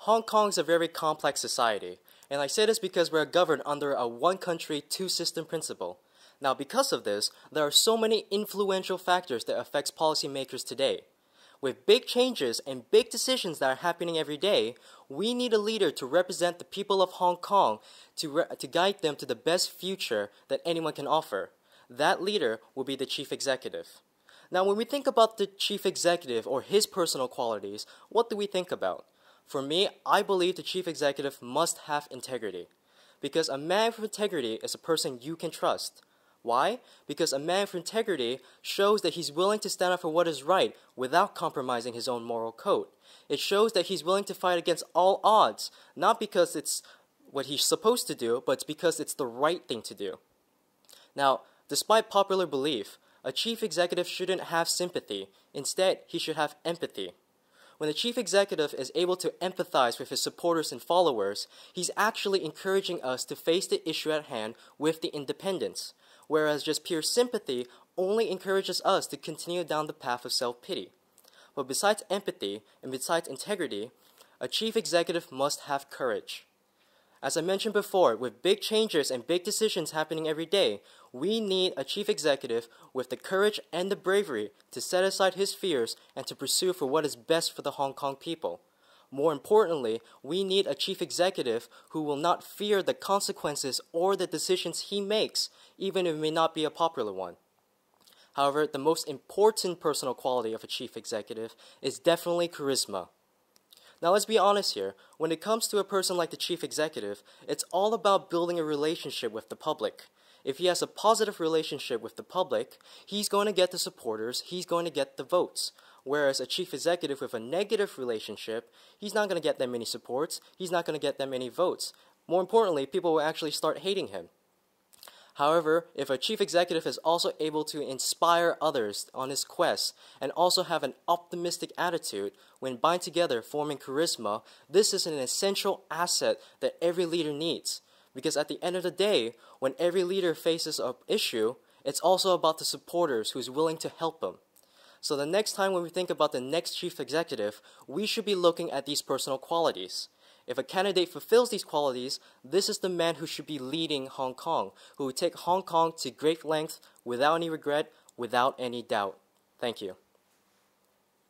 Hong Kong is a very complex society, and I say this because we're governed under a one country, two system principle. Now, because of this, there are so many influential factors that affects policymakers today. With big changes and big decisions that are happening every day, we need a leader to represent the people of Hong Kong to guide them to the best future that anyone can offer. That leader will be the chief executive. Now, when we think about the chief executive or his personal qualities, what do we think about? For me, I believe the chief executive must have integrity. Because a man with integrity is a person you can trust. Why? Because a man with integrity shows that he's willing to stand up for what is right without compromising his own moral code. It shows that he's willing to fight against all odds, not because it's what he's supposed to do, but it's because it's the right thing to do. Now, despite popular belief, a chief executive shouldn't have sympathy. Instead, he should have empathy. When the chief executive is able to empathize with his supporters and followers, he's actually encouraging us to face the issue at hand with the independence, whereas just pure sympathy only encourages us to continue down the path of self-pity. But besides empathy and besides integrity, a chief executive must have courage. As I mentioned before, with big changes and big decisions happening every day, we need a chief executive with the courage and the bravery to set aside his fears and to pursue for what is best for the Hong Kong people. More importantly, we need a chief executive who will not fear the consequences or the decisions he makes, even if it may not be a popular one. However, the most important personal quality of a chief executive is definitely charisma. Now let's be honest here, when it comes to a person like the chief executive, it's all about building a relationship with the public. If he has a positive relationship with the public, he's going to get the supporters, he's going to get the votes. Whereas a chief executive with a negative relationship, he's not going to get that many supports, he's not going to get that many votes. More importantly, people will actually start hating him. However, if a chief executive is also able to inspire others on his quest and also have an optimistic attitude when bind together forming charisma, this is an essential asset that every leader needs. Because at the end of the day, when every leader faces an issue, it's also about the supporters who's willing to help them. So the next time when we think about the next chief executive, we should be looking at these personal qualities. If a candidate fulfills these qualities, this is the man who should be leading Hong Kong, who would take Hong Kong to great lengths without any regret, without any doubt. Thank you.